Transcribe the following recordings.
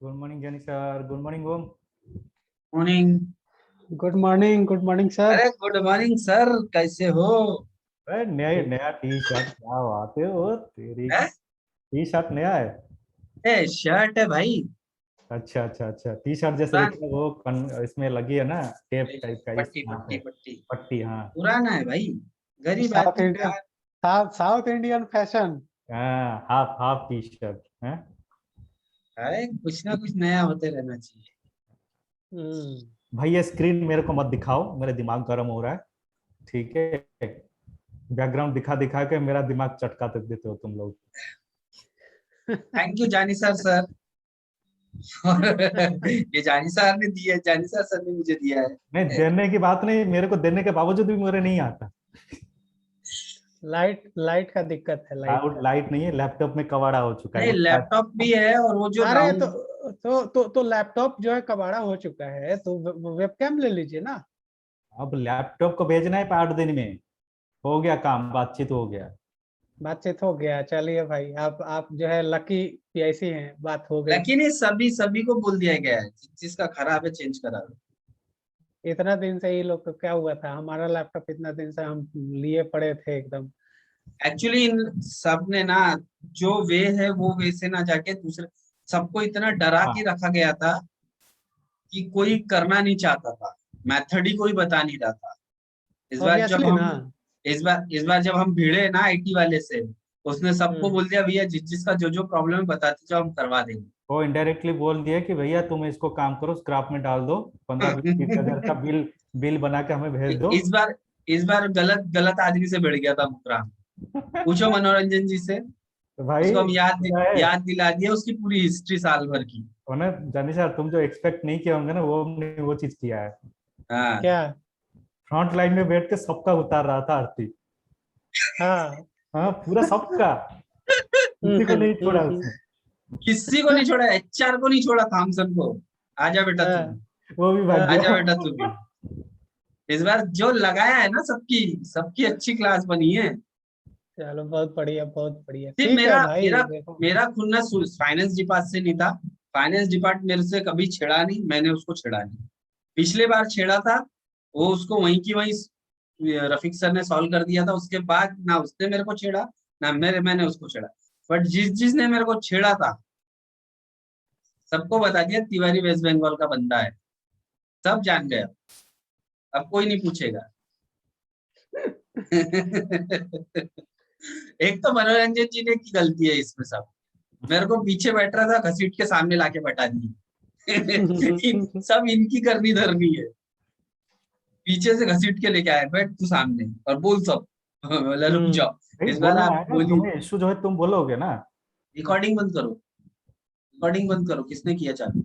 Good morning जनी sir. Good morning ओम। Morning. Good morning sir. अरे good morning sir, कैसे हो? अरे नया नया टी शर्ट, क्या बात है वो तेरी। है? टी शर्ट नया है? शर्ट है भाई। अच्छा अच्छा अच्छा, टी शर्ट जैसे पुरान। दिखता है वो इसमें लगी है ना, टेप टाइप का इस पट्टी यहाँ पट्टी पे। पट्टी। पट्टी, हाँ। पुराना है भाई। गरीब साउथ आदमी इंडियन यार। South Indian fashion. हाँ, हाफ हाफ टी शर्ट है। अरे कुछ ना कुछ नया होते रहना चाहिए। हम्म। भैया स्क्रीन मेरे को मत दिखाओ, मेरे दिमाग गर्म हो रहा है। ठीक है। बैकग्राउंड दिखा दिखा के मेरा दिमाग चटका दे देते हो तुम लोग। थैंक यू जानी सर। और ये जानी सर ने दिया है, जानी सर ने मुझे दिया नहीं, है। देने की बात नहीं, मेरे को देने के बावजूद भी मेरे नहीं आता। लाइट लाइट का दिक्कत है, लाइट लाइट का। लाइट नहीं है, लैपटॉप में कवाड़ा हो चुका है नहीं, वो शायद। लैपटॉप भी है और वो जो अरे राउंड। तो लैपटॉप जो है कबाड़ा हो चुका है, तो वेबकैम ले लीजिए ना। अब लैपटॉप को भेजना है 8 दिन में। हो गया काम, बातचीत हो गया। बातचीत हो गया, चलिए भाई, आप जो है लकी पीआईसी हैं, बात हो गई। लेकिन ये सभी सभी को बोल दिया गया है, जिसका खराब है चेंज करा लो। इतना दिन से ये लोग को क्या हुआ था, हमारा लैपटॉप इतना दिन से हम लिए पड़े थे एकदम। एक्चुअली इन सब ने ना, जो वे है वो वे से ना जाके दूसरे, सबको इतना डरा हाँ के रखा गया था कि कोई करना नहीं चाहता था। मेथड ही कोई बता नहीं रहा था। इस बार जब ऑब्वियसली हम ना। इस बार जब हम भिड़े ना आईटी वाले से, उसने सबको हम्म बोल दिया भैया जिस जिसका जो जो प्रॉब्लम है बताते जाओ, हम करवा वो इनडायरेक्टली बोल दिया कि भैया तुम इसको काम करो, स्क्रैप में डाल दो। 15-20 हजार का देंगे। बिल बिल बना के हमें भेज दो। इस बार गलत गलत आदमी से भिड़ गया था मुकरा। पूछो मनोरंजन जी से। तो भाई उसको हम क्या है, याद दिला दिया उसकी पूरी हिस्ट्री साल भर की। वो ना जानी सर, तुम जो एक्सपेक्ट नहीं किए होंगे ना, वो हमने वो चीज किया है। हाँ। क्या। फ्रंट लाइन में बैठ के सबका उतार रहा था आरती। हाँ। हाँ, पूरा सबका। किसी को नहीं छोड़ा उसने। किसी को नहीं छोड़ा, एचआर को नहीं छोड़ा, थॉमसन को। आजा बेटा तू हाँ। भी। वो भी भाग हाँ। आजा गया। बेटा तू भी। इस बार जो लगाया है ना, सबकी सबकी अच्छी क्लास बनी है। चलो, बहुत बढ़िया, बहुत बढ़िया, सिर्फ ठीक है मेरा भाई, मेरा देखो। मेरा खुन्नस फाइनेंस डिपार्ट से नहीं था। फाइनेंस डिपार्ट मेरे से कभी छेड़ा नहीं, मैंने उसको छेड़ा नहीं। पिछले बार छेड़ा था, वो उसको वहीं की वहीं रफीक सर ने सॉल्व कर दिया था। उसके बाद ना उसने मेरे को छेड़ा, ना मैंने उसको छेड़ा। बट जिसने मेरे को छेड़ा था, सबको बता दिया तिवारी वेस्ट बंगाल का बंदा है। सब जान गए। अब कोई नहीं पूछेगा। एक तो मनोरंजन जी ने की गलती है इसमें सब। मेरे को पीछे बैठ रहा था, घसीट के सामने लाके बैठा दी। सब इनकी करनी धरनी है। पीछे से घसीट के लेके आए, बैठ तू सामने और बोल सब। बोला रुक हम्म। जाओ। भाई इस बार बोलना आप है ना, बोलिए। तुम्हें इश्यू जो है तुम बोलोगे ना। रिकॉर्डिंग बंद करो। रिकॉर्डिंग बंद करो, किसने किया चालू?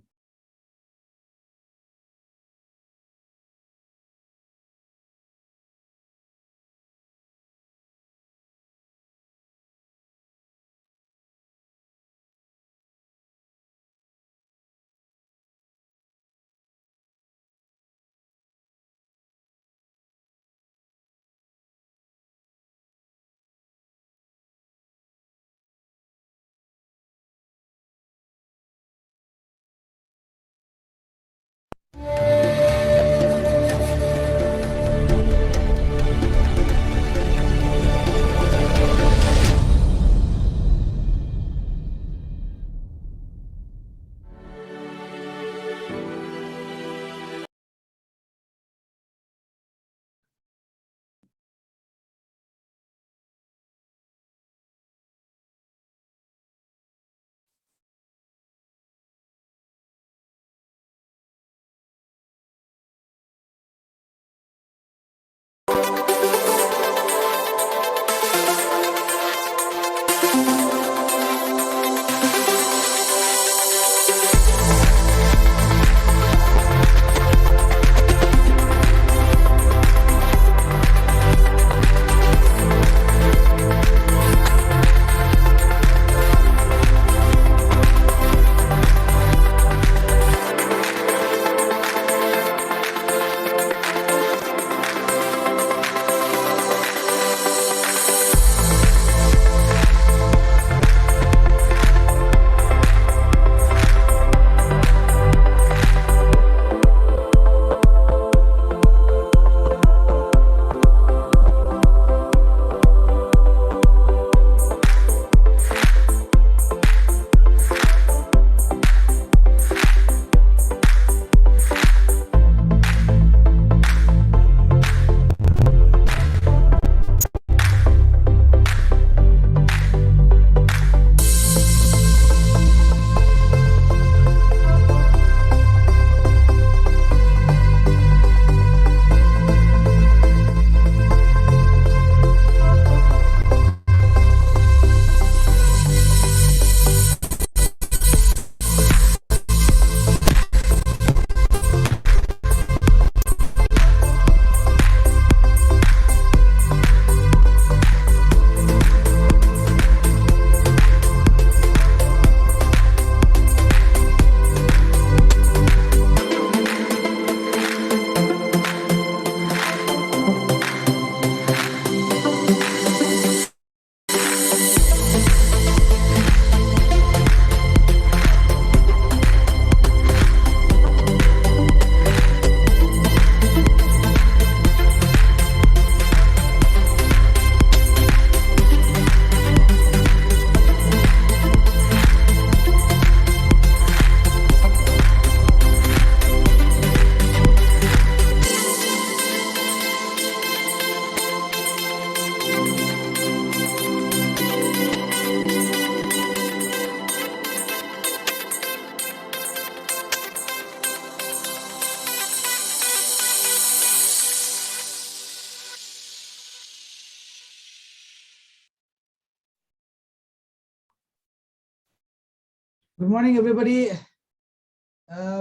Good morning everybody.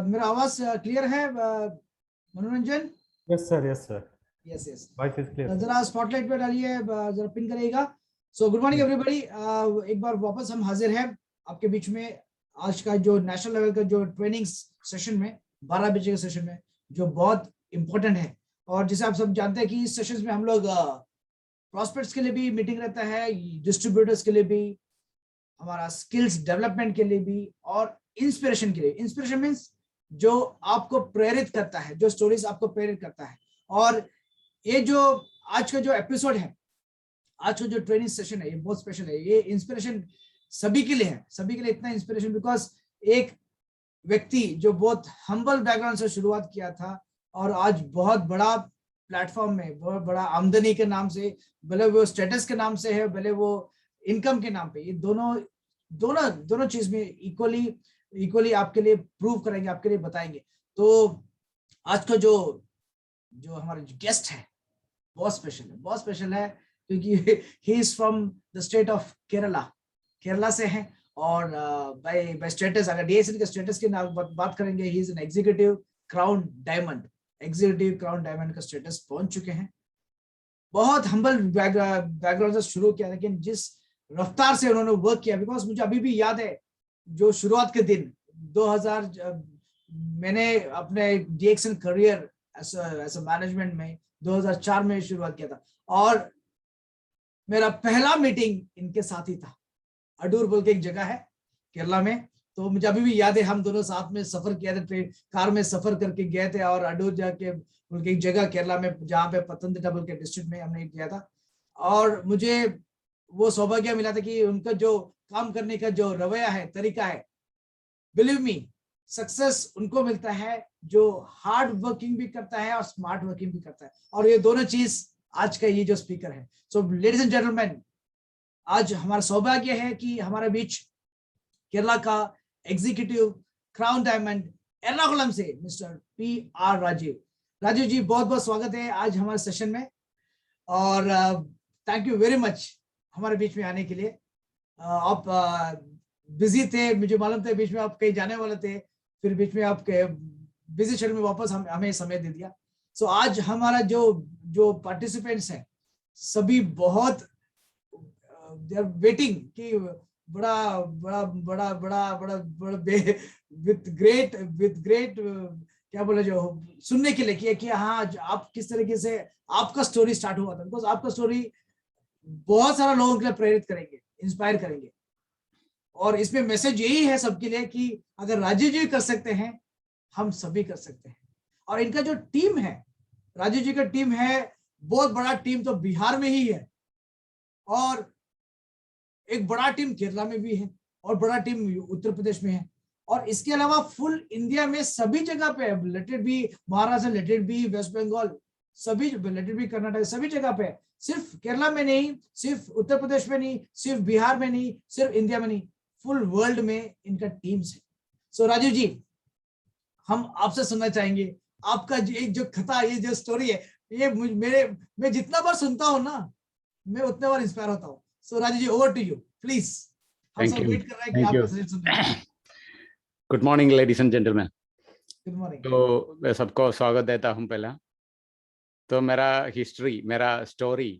मेरा आवाज क्लियर है मनोरंजन? Yes sir, yes sir, yes yes. Voice is clear. जरा स्पॉटलाइट पे डालिए, जरा पिन करिएगा। So good morning everybody. एक बार वापस हम हाजिर हैं आपके बीच में आज का जो नेशनल लेवल का जो ट्रेनिंग सेशन में 12 बजे के सेशन में, जो बहुत इंपॉर्टेंट है। और जैसे आप सब जानते हैं कि इस सेशन में हम लोग प्रॉस्पेक्ट्स के लिए भी मीटिंग रहता है, डिस्ट्रीब्यूटर्स के लिए भी, हमारा स्किल्स डेवलपमेंट के लिए भी, और इंस्पिरेशन के लिए। इंस्पिरेशन मीन्स जो आपको प्रेरित करता है, जो स्टोरीज आपको प्रेरित करता है। और ये जो आज का जो एपिसोड है, आज का जो ट्रेनिंग सेशन है, ये बहुत स्पेशल है। ये इंस्पिरेशन सभी के लिए है, सभी के लिए इतना इंस्पिरेशन, बिकॉज एक व्यक्ति जो बहुत हम्बल बैकग्राउंड से शुरुआत किया था और आज बहुत बड़ा प्लेटफॉर्म में, बहुत बड़ा आमदनी के नाम से, भले वो स्टेटस के नाम से है, भले वो इनकम के नाम पे, ये दोनों चीज में इक्वली आपके लिए प्रूव करेंगे, आपके लिए बताएंगे। तो आज का जो हमारा गेस्ट है बहुत स्पेशल है क्योंकि he is from the state of Kerala से है। और बाय स्टेटस, अगर डीएसएन के स्टेटस की बात करेंगे, he is an executive crown diamond का स्टेटस पहुंच चुके हैं। बहुत हम्बल बैकग्राउंड से शुरू किया, लेकिन जिस रफ्तार से उन्होंने वर्क किया, बिकॉज मुझे अभी भी याद है जो शुरुआत के दिन 2000 मैंने अपने डीएक्सन करियर एज मैनेजमेंट में 2004 में शुरुआत किया था, और मेरा पहला मीटिंग इनके साथ ही था। अडूर बोल के एक जगह है केरला में, तो मुझे अभी भी याद है हम दोनों साथ में सफर किया था, ट्रेन कार में सफर करके गए थे, और अडूर जाके बोल के एक जगह केरला में जहाँ पे पतनमथिट्टा बोल के डिस्ट्रिक्ट में हमने किया था। और मुझे वो सौभाग्य मिला था कि उनका जो काम करने का जो रवैया है, तरीका है, बिलीव मी, सक्सेस उनको मिलता है जो हार्ड वर्किंग भी करता है और स्मार्ट वर्किंग भी करता है। और ये दोनों चीज आज का ये जो स्पीकर है। सो लेडीज एंड जेंटलमैन, आज हमारा सौभाग्य है कि हमारे बीच केरला का एग्जीक्यूटिव क्राउन डायमंड एर्नाकुलम से मिस्टर PR राजीव जी, बहुत बहुत स्वागत है आज हमारे सेशन में, और थैंक यू वेरी मच हमारे बीच में आने के लिए। आप बिजी थे, मुझे मालूम था, बीच में आप कहीं जाने वाले थे, फिर बीच में आपके बिजी शेड्यूल में वापस हमें समय दे दिया। सो आज हमारा जो पार्टिसिपेंट्स हैं सभी बहुत दे आर वेटिंग कि बड़ा विद ग्रेट क्या बोले, जो सुनने के लिए कि हाँ आप किस तरीके से आपका स्टोरी स्टार्ट हुआ था, बिकॉज आपका स्टोरी बहुत सारा लोगों के लिए प्रेरित करेंगे, इंस्पायर करेंगे। और इसमें मैसेज यही है सबके लिए कि अगर राजीव जी कर सकते हैं, हम सभी कर सकते हैं। और इनका जो टीम है, राजीव जी का टीम है, बहुत बड़ा टीम तो बिहार में ही है, और एक बड़ा टीम केरला में भी है, और बड़ा टीम उत्तर प्रदेश में है, और इसके अलावा फुल इंडिया में सभी जगह पे, let it be Maharashtra, let it be West Bengal, सभी, लेट इट बी कर्नाटक, सभी जगह पे, सिर्फ केरला में नहीं, सिर्फ उत्तर प्रदेश में नहीं, सिर्फ बिहार में नहीं, सिर्फ इंडिया में नहीं, फुल वर्ल्ड में इनका टीम्स है। सो राजीव जी, हम आपसे सुनना चाहेंगे आपका जो कथा, ये जो स्टोरी है, ये मैं जितना बार सुनता हूँ ना, मैं उतना बार इंस्पायर होता हूँ। सो राजीव जी, ओवर टू यू प्लीज। हम सब वेट कर रहे हैं कि आपका सजेशन सुनना। Good morning ladies and gentleman. Good morning. तो मैं सबको स्वागत देता हूँ। पहला तो मेरा हिस्ट्री, मेरा स्टोरी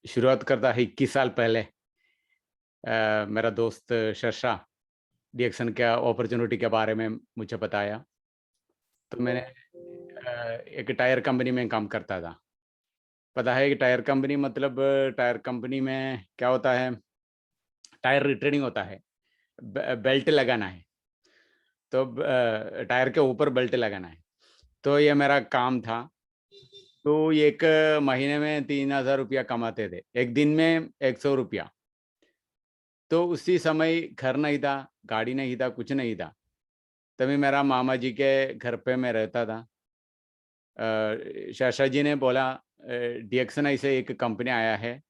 शुरुआत करता है 21 साल पहले। मेरा दोस्त शर्षा डीएक्सन का अपॉर्चुनिटी के बारे में मुझे बताया। तो मैंने एक टायर कंपनी में काम करता था। पता है कि टायर कंपनी मतलब, टायर कंपनी में क्या होता है, टायर रिट्रेनिंग होता है, बेल्ट लगाना है, तो टायर के ऊपर बेल्ट लगाना है। तो ये मेरा काम था। तो एक महीने में 3000 रुपया कमाते थे, एक दिन में 100 रुपया। तो उसी समय घर नहीं था, गाड़ी नहीं था, कुछ नहीं था। तभी मेरा मामा जी के घर पे मैं रहता था। शाशा जी ने बोला डीएक्सन ऐसे एक कंपनी आया है,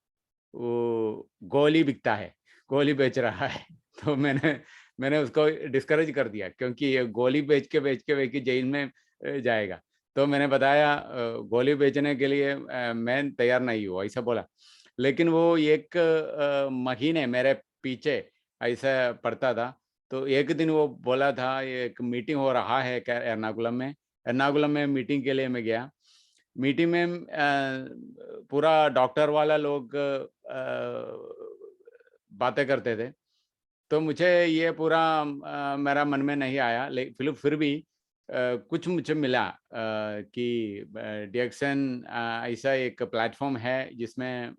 वो गोली बिकता है, गोली बेच रहा है। तो मैंने उसको डिस्करेज कर दिया, क्योंकि ये गोली बेच के जेल में जाएगा। तो मैंने बताया गोली बेचने के लिए मैं तैयार नहीं हूँ, ऐसा बोला। लेकिन वो एक महीने मेरे पीछे ऐसा पढ़ता था। तो एक दिन वो बोला था एक मीटिंग हो रहा है एर्नाकुलम में मीटिंग के लिए मैं गया। मीटिंग में पूरा डॉक्टर वाला लोग बातें करते थे। तो मुझे ये पूरा मेरा मन में नहीं आया, लेकिन फिर भी कुछ मुझे मिला कि DXN ऐसा एक प्लेटफॉर्म है जिसमें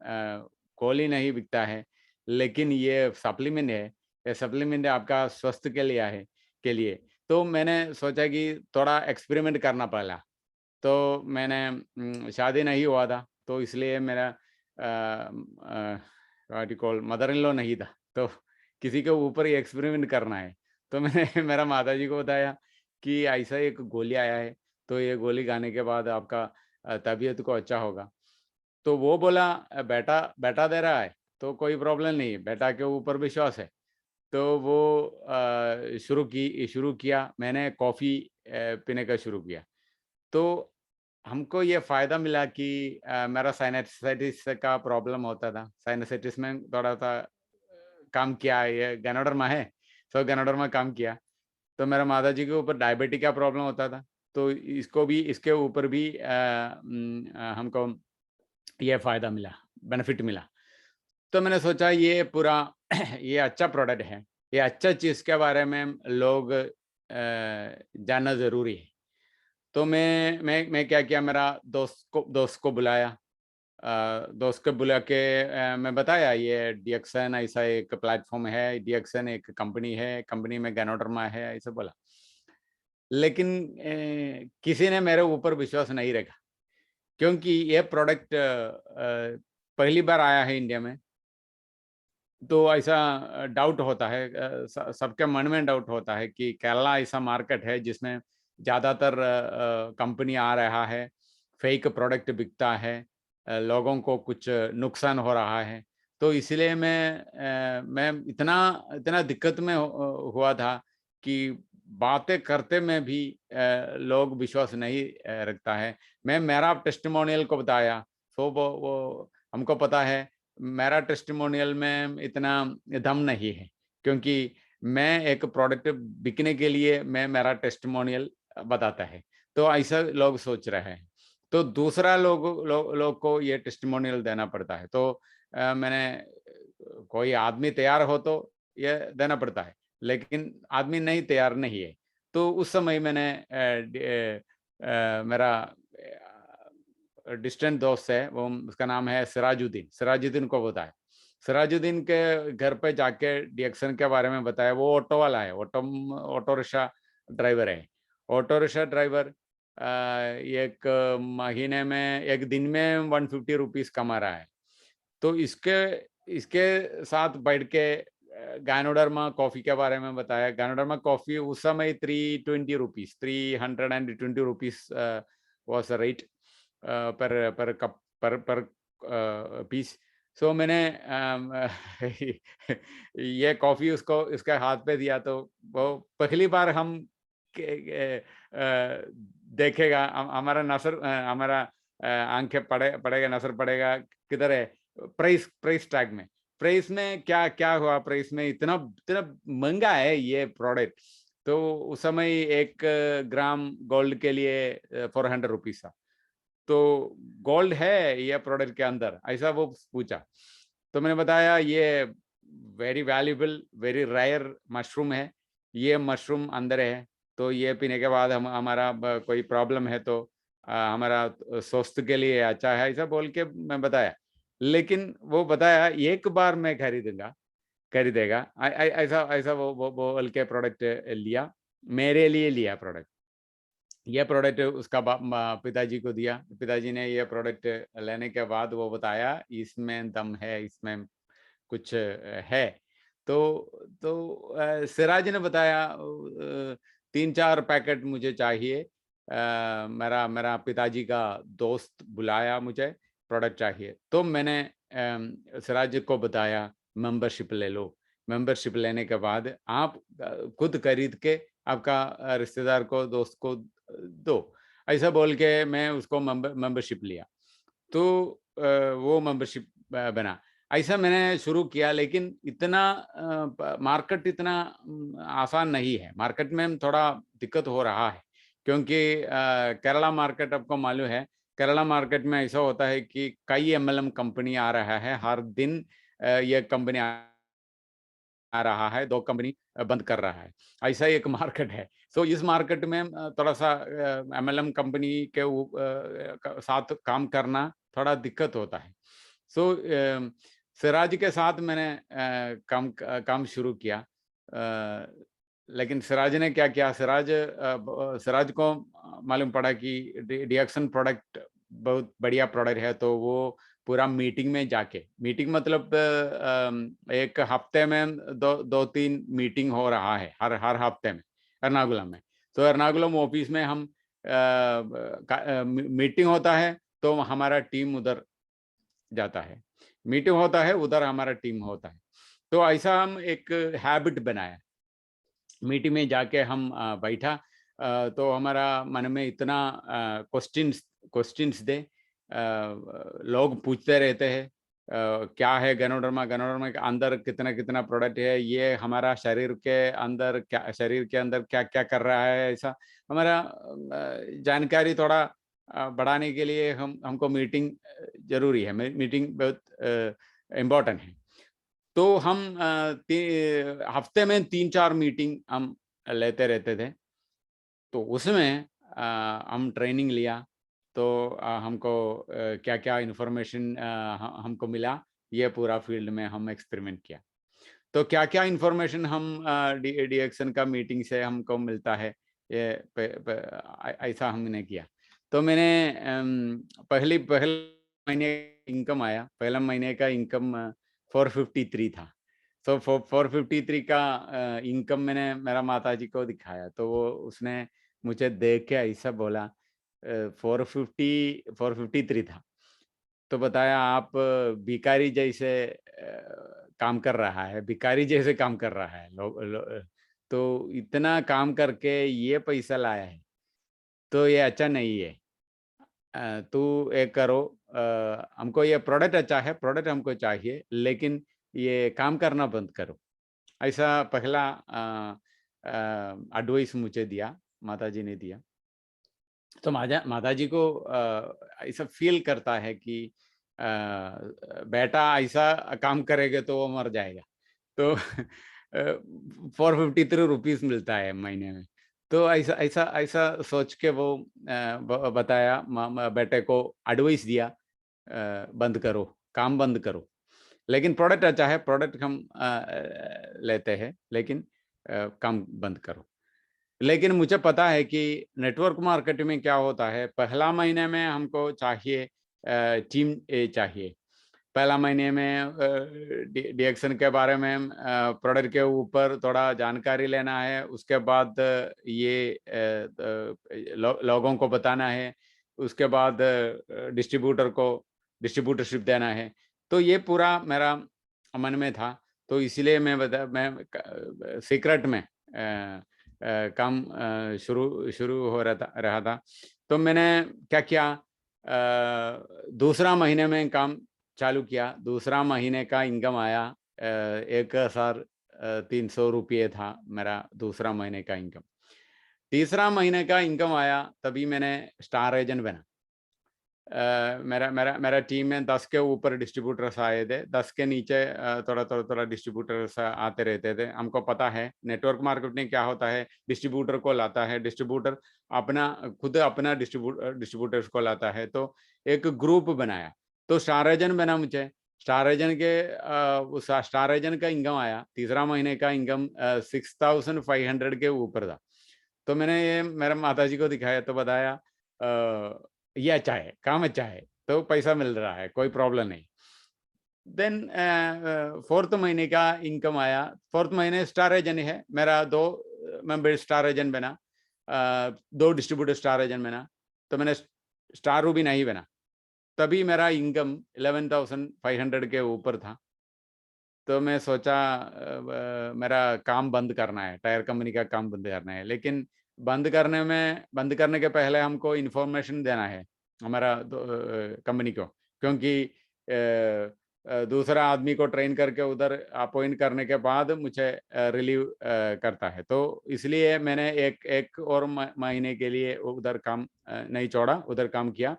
गोली नहीं बिकता है, लेकिन ये सप्लीमेंट है। ये सप्लीमेंट आपका स्वास्थ्य के लिए। तो मैंने सोचा कि थोड़ा एक्सपेरिमेंट करना पड़ा। तो मैंने शादी नहीं हुआ था, तो इसलिए मेरा मदर इन लॉ नहीं था, तो किसी के ऊपर ही एक्सपेरिमेंट करना है। तो मैंने मेरा माताजी को बताया कि ऐसा एक गोली आया है, तो ये गोली खाने के बाद आपका तबीयत को अच्छा होगा। तो वो बोला बेटा दे रहा है तो कोई प्रॉब्लम नहीं है, बेटा के ऊपर विश्वास है। तो वो शुरू किया, मैंने कॉफ़ी पीने का शुरू किया। तो हमको ये फ़ायदा मिला कि मेरा साइनसाइटिस का प्रॉब्लम होता था। साइनसाइटिस में थोड़ा-सा काम किया, ये गैनोडर्मा है, तो गैनोडर्मा काम किया। तो मेरा माताजी के ऊपर डायबिटीज का प्रॉब्लम होता था, तो इसके ऊपर भी हमको ये फ़ायदा मिला, बेनिफिट मिला। तो मैंने सोचा ये पूरा ये अच्छा प्रोडक्ट है, ये अच्छा चीज़ के बारे में लोग जानना ज़रूरी है। तो मैं क्या किया, मेरा दोस्त को बुलाया। दोस्त को बुला के मैं बताया ये DXN ऐसा एक प्लेटफॉर्म है, DXN एक कंपनी है, कंपनी में गैनोडर्मा है, ऐसा बोला। लेकिन किसी ने मेरे ऊपर विश्वास नहीं रखा, क्योंकि ये प्रोडक्ट पहली बार आया है इंडिया में। तो ऐसा डाउट होता है, सबके मन में डाउट होता है कि केरला ऐसा मार्केट है जिसमें ज़्यादातर कंपनी आ रहा है, फेक प्रोडक्ट बिकता है, लोगों को कुछ नुकसान हो रहा है। तो इसलिए मैं इतना दिक्कत में हुआ था कि बातें करते में भी लोग विश्वास नहीं रखता है। मैं मेरा टेस्टिमोनियल को बताया, तो वो हमको पता है मेरा टेस्टिमोनियल में इतना दम नहीं है, क्योंकि मैं एक प्रोडक्ट बिकने के लिए मेरा टेस्टिमोनियल बताता है। तो ऐसा लोग सोच रहे हैं, तो दूसरा लोग को ये टेस्टिमोनियल देना पड़ता है। तो मैंने कोई आदमी तैयार हो तो ये देना पड़ता है, लेकिन आदमी नहीं तैयार नहीं है। तो उस समय मैंने मेरा डिस्टेंट दोस्त है, वो उसका नाम है सिराजुद्दीन को बताया। सिराजुद्दीन के घर पे जाके DXN के बारे में बताया। वो ऑटो वाला है, ऑटो रिक्शा ड्राइवर है। ऑटो रिक्शा ड्राइवर एक महीने में, एक दिन में 150 रुपीज़ कमा रहा है। तो इसके साथ बैठ के गैनोडर्मा कॉफ़ी के बारे में बताया। गैनोडर्मा कॉफ़ी उस समय 320 rupees, 320 rupees was the rate पर कप पर पीस। सो मैंने ये कॉफ़ी उसको इसके हाथ पे दिया, तो वो पहली बार हम देखेगा, हमारा आंखें पड़ेगा, नजर पड़ेगा किधर है, प्राइस टैग में। प्राइस में क्या हुआ, प्राइस में इतना महंगा है ये प्रोडक्ट। तो उस समय 1 ग्राम गोल्ड के लिए 400 रुपीज़ था। तो गोल्ड है ये प्रोडक्ट के अंदर, ऐसा वो पूछा। तो मैंने बताया ये very valuable, very rare mushroom है, ये मशरूम अंदर है, तो ये पीने के बाद हमारा कोई प्रॉब्लम है तो हमारा स्वास्थ्य के लिए अच्छा है, ऐसा बोल के मैं बताया। लेकिन वो बताया एक बार मैं खरीदेगा, ऐसा वो बोल के प्रोडक्ट लिया, मेरे लिए लिया प्रोडक्ट। ये प्रोडक्ट उसका पिताजी को दिया। पिताजी ने ये प्रोडक्ट लेने के बाद वो बताया इसमें दम है, इसमें कुछ है। तो सिराज ने बताया 3-4 पैकेट मुझे चाहिए। मेरा पिताजी का दोस्त बुलाया, मुझे प्रोडक्ट चाहिए। तो मैंने सिराज को बताया मेंबरशिप ले लो। मेंबरशिप लेने के बाद आप खुद खरीद के आपका रिश्तेदार को, दोस्त को दो, ऐसा बोल के मैं उसको मेंबरशिप लिया। तो वो मेंबरशिप बना। ऐसा मैंने शुरू किया, लेकिन इतना मार्केट इतना आसान नहीं है। मार्केट में थोड़ा दिक्कत हो रहा है, क्योंकि केरला मार्केट आपको मालूम है, केरला मार्केट में ऐसा होता है कि कई एमएलएम कंपनी आ रहा है हर दिन। ये कंपनी आ रहा है, 2 कंपनी बंद कर रहा है, ऐसा एक मार्केट है। सो इस मार्केट में थोड़ा सा एमएलएम कंपनी के साथ काम करना थोड़ा दिक्कत होता है। सो सिराज के साथ मैंने काम शुरू किया। लेकिन सिराज ने क्या किया, सिराज को मालूम पड़ा कि डीएक्सन प्रोडक्ट बहुत बढ़िया प्रोडक्ट है, तो वो पूरा मीटिंग में जाके, मीटिंग मतलब एक हफ्ते में 2-3 मीटिंग हो रहा है हर हफ्ते में एर्नाकुलम में। तो एर्नाकुलम ऑफिस में हम मीटिंग होता है, तो हमारा टीम उधर जाता है, मीटिंग होता है उधर हमारा टीम होता है। तो ऐसा हम एक हैबिट बनाया, मीटिंग में जाके हम बैठा, तो हमारा मन में इतना क्वेश्चंस दे, लोग पूछते रहते हैं क्या है गैनोडर्मा, गैनोडर्मा के अंदर कितना कितना प्रोडक्ट है, ये हमारा शरीर के अंदर क्या क्या कर रहा है। ऐसा हमारा जानकारी थोड़ा बढ़ाने के लिए हमको मीटिंग जरूरी है, मीटिंग बहुत इम्पोर्टेंट है। तो हम हफ्ते में 3-4 मीटिंग हम लेते रहते थे। तो उसमें हम ट्रेनिंग लिया, तो हमको क्या क्या इन्फॉर्मेशन हमको मिला, ये पूरा फील्ड में हम एक्सपेरिमेंट किया। तो क्या क्या इन्फॉर्मेशन हम डीएक्सन का मीटिंग से हमको मिलता है, ये ऐसा हमने किया। तो मैंने पहले महीने इनकम आया, पहला महीने का इनकम 453 था। तो 453 का इनकम मैंने मेरा माताजी को दिखाया, तो वो उसने मुझे देख के ऐसा बोला, 453 था, तो बताया आप भिखारी जैसे काम कर रहा है, भिखारी जैसे काम कर रहा है, तो इतना काम करके ये पैसा लाया है, तो ये अच्छा नहीं है। तू एक करो, हमको ये प्रोडक्ट अच्छा है, प्रोडक्ट हमको चाहिए, लेकिन ये काम करना बंद करो। ऐसा पहला एडवाइस मुझे दिया, माताजी ने दिया। तो माताजी को ऐसा फील करता है कि बेटा ऐसा काम करेगा तो वो मर जाएगा। तो 453 रुपीस मिलता है महीने में। तो ऐसा ऐसा ऐसा सोच के वो बताया, बेटे को एडवाइस दिया, बंद करो, काम बंद करो। लेकिन प्रोडक्ट अच्छा है, प्रोडक्ट हम लेते हैं, लेकिन काम बंद करो। लेकिन मुझे पता है कि नेटवर्क मार्केटिंग में क्या होता है, पहला महीने में हमको चाहिए टीम चाहिए। पहला महीने में डीएक्सन के बारे में, प्रोडक्ट के ऊपर थोड़ा जानकारी लेना है, उसके बाद ये लोगों को बताना है, उसके बाद डिस्ट्रीब्यूटर को डिस्ट्रीब्यूटरशिप देना है। तो ये पूरा मेरा मन में था, तो इसलिए मैं सीक्रेट में काम शुरू हो रहा था। तो मैंने क्या किया, दूसरा महीने में काम चालू किया। दूसरा महीने का इनकम आया 1300 रुपये था मेरा दूसरा महीने का इनकम। तीसरा महीने का इनकम आया, तभी मैंने स्टार एजेंट बना। मेरा टीम में 10 के ऊपर डिस्ट्रीब्यूटर्स आए थे, 10 के नीचे थोड़ा डिस्ट्रीब्यूटर्स आते रहते थे। हमको पता है नेटवर्क मार्केटिंग क्या होता है, डिस्ट्रीब्यूटर को लाता है, डिस्ट्रीब्यूटर खुद अपना डिस्ट्रीब्यूटर्स को लाता है। तो एक ग्रुप बनाया, तो स्टार एजेंट बना मुझे। स्टार एजेंट का इनकम आया, तीसरा महीने का इनकम 6500 के ऊपर था। तो मैंने ये मेरा माताजी को दिखाया, तो बताया ये अच्छा है, काम अच्छा है, तो पैसा मिल रहा है, कोई प्रॉब्लम नहीं। देन 4th महीने का इनकम आया। 4th महीने स्टार एजेंट है मेरा, 2 मेंबर स्टार एजेंट बना, 2 डिस्ट्रीब्यूटर स्टार एजेंट बना। तो मैंने स्टार रूबी नहीं बना, तभी मेरा इनकम 11,500 के ऊपर था। तो मैं सोचा मेरा काम बंद करना है, टायर कंपनी का काम बंद करना है। लेकिन बंद करने के पहले हमको इन्फॉर्मेशन देना है हमारा कंपनी को, क्योंकि दूसरा आदमी को ट्रेन करके उधर अपॉइंट करने के बाद मुझे रिलीव करता है। तो इसलिए मैंने एक और महीने के लिए उधर काम नहीं छोड़ा, उधर काम किया।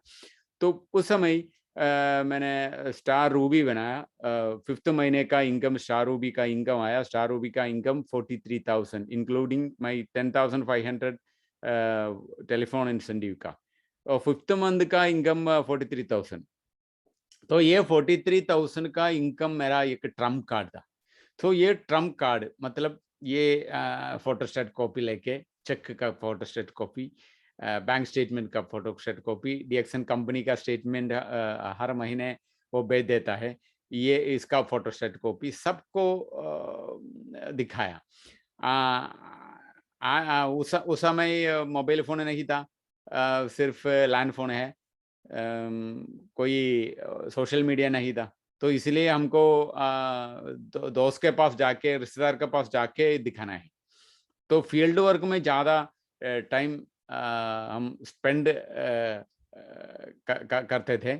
तो उस समय मैंने स्टार रूबी बनाया। 5th महीने का इनकम स्टार रूबी का इनकम आया। स्टार रूबी का income 43,000 including my 10,500 telephone incentive का, और 5th मंथ का इनकम 43,000। तो ये 43,000 का इनकम मेरा एक ट्रम्प कार्ड था। तो ये ट्रम्प कार्ड मतलब ये फोटोस्टेट कॉपी लेके, चेक का फोटोस्टेट कॉपी, बैंक स्टेटमेंट का फोटोस्टेट कॉपी, डीएक्सन कंपनी का स्टेटमेंट हर महीने वो भेज देता है, ये इसका फोटोस्टेट कॉपी सबको दिखाया। उस समय मोबाइल फोन नहीं था, सिर्फ लैंड फोन है, कोई सोशल मीडिया नहीं था। तो इसलिए हमको दोस्त के पास जाके, रिश्तेदार के पास जाके दिखाना है। तो फील्ड वर्क में ज़्यादा टाइम हम स्पेंड करते थे,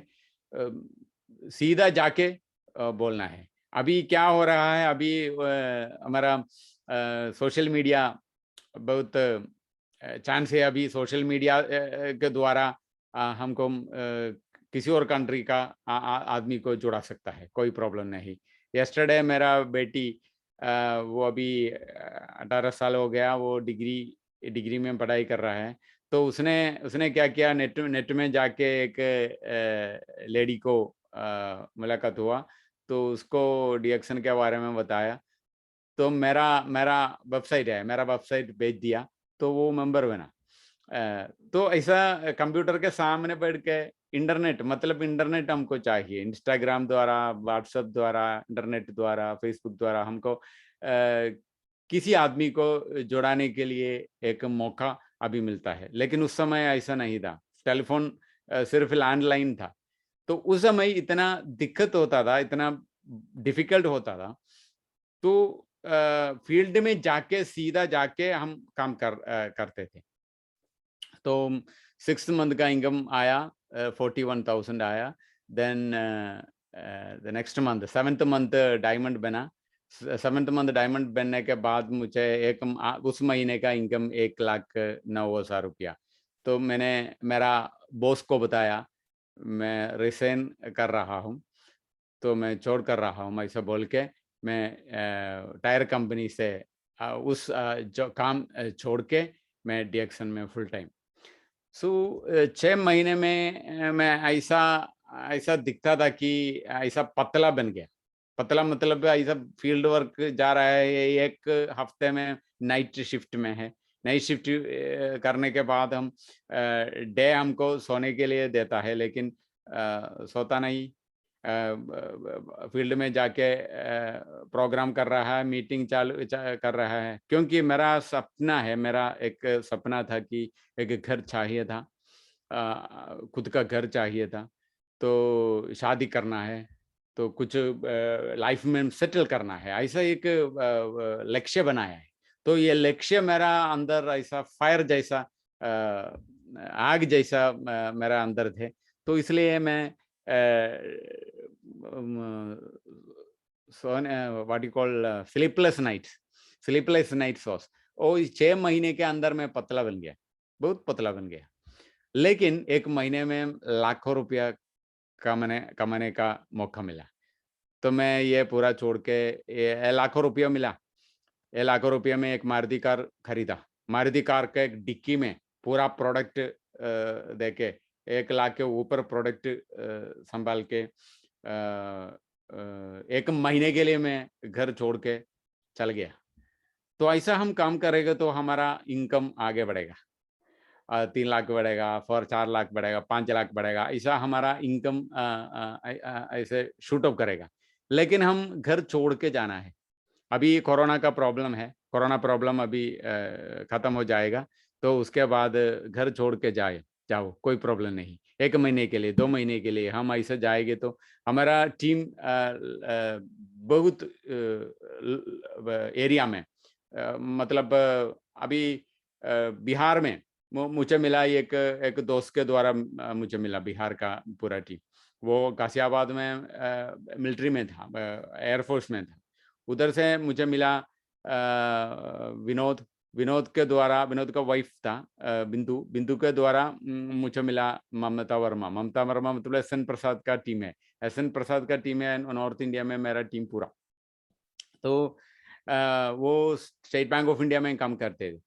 सीधा जाके बोलना है। अभी क्या हो रहा है, अभी हमारा सोशल मीडिया बहुत चांस है। अभी सोशल मीडिया के द्वारा हमको किसी और कंट्री का आदमी को जुड़ा सकता है, कोई प्रॉब्लम नहीं। यस्टरडे मेरा बेटी वो अभी 18 साल हो गया, वो डिग्री में पढ़ाई कर रहा है। तो उसने क्या किया, नेट में जाके एक लेडी को मुलाकात हुआ, तो उसको डीएक्सन के बारे में बताया। तो मेरा वेबसाइट है, मेरा वेबसाइट भेज दिया, तो वो मेंबर बना। तो ऐसा कंप्यूटर के सामने बैठ के इंटरनेट, मतलब इंटरनेट हमको चाहिए, इंस्टाग्राम द्वारा, व्हाट्सएप द्वारा, इंटरनेट द्वारा, फेसबुक द्वारा हमको किसी आदमी को जुड़ाने के लिए एक मौका अभी मिलता है। लेकिन उस समय ऐसा नहीं था, टेलीफोन सिर्फ लैंडलाइन था। तो उस समय इतना दिक्कत होता था, इतना डिफिकल्ट होता था। तो फील्ड में जाके, सीधा जाके हम काम करते थे। तो 6th मंथ का इनकम आया, 41,000 आया। Then the next month 7th month diamond बना। 7th मंथ डायमंड बनने के बाद मुझे उस महीने का इनकम 1,09,000 रुपया। तो मैंने मेरा बॉस को बताया मैं रिसाइन कर रहा हूँ, तो मैं छोड़ कर रहा हूँ, ऐसा बोल के मैं टायर कंपनी से उस जो काम छोड़ के मैं डीएक्सन में फुल टाइम। 6 महीने में मैं ऐसा दिखता था कि ऐसा पतला बन गया। पतला मतलब ऐसा फील्ड वर्क जा रहा है, एक हफ्ते में नाइट शिफ्ट में है। नाइट शिफ्ट करने के बाद हम डे हमको सोने के लिए देता है, लेकिन सोता नहीं। फील्ड में जाके प्रोग्राम कर रहा है, मीटिंग कर रहा है, क्योंकि मेरा सपना है, मेरा एक सपना था कि एक घर चाहिए था, खुद का घर चाहिए था। तो शादी करना है, तो कुछ लाइफ में सेटल करना है, ऐसा एक लक्ष्य बनाया है। तो ये लक्ष्य मेरा अंदर ऐसा फायर जैसा, आग जैसा मेरा अंदर थे। तो इसलिए मैं what you call sleepless nights sauce, और 6 महीने के अंदर मैं पतला बन गया, बहुत पतला बन गया। लेकिन 1 महीने में लाखों रुपया कमाने का मौका मिला। तो मैं ये पूरा छोड़ के, ये लाखों रुपया मिला, ये लाखों रुपये में एक मारुति कार खरीदा। मारुति कार के एक डिक्की में पूरा प्रोडक्ट देके 1 लाख के ऊपर प्रोडक्ट संभाल के 1 महीने के लिए मैं घर छोड़ के चल गया। तो ऐसा हम काम करेंगे तो हमारा इनकम आगे बढ़ेगा, 3 लाख बढ़ेगा, फिर 4 लाख बढ़ेगा, 5 लाख बढ़ेगा, ऐसा हमारा इनकम ऐसे शूट अप करेगा। लेकिन हम घर छोड़ के जाना है। अभी कोरोना का प्रॉब्लम है, कोरोना प्रॉब्लम अभी खत्म हो जाएगा, तो उसके बाद घर छोड़ के जाओ, कोई प्रॉब्लम नहीं। 1 महीने के लिए, 2 महीने के लिए हम ऐसे जाएंगे तो हमारा टीम बहुत एरिया में, मतलब अभी बिहार में मुझे मिला, एक दोस्त के द्वारा मुझे मिला बिहार का पूरा टीम। वो गाजियाबाद में मिलिट्री में था, एयरफोर्स में था। उधर से मुझे मिला विनोद के द्वारा, विनोद का वाइफ था बिंदु के द्वारा मुझे मिला ममता वर्मा। ममता वर्मा मतलब एसएन प्रसाद का टीम है, एसएन प्रसाद का टीम है नॉर्थ इंडिया में मेरा टीम पूरा। तो वो स्टेट बैंक ऑफ इंडिया में काम करते थे,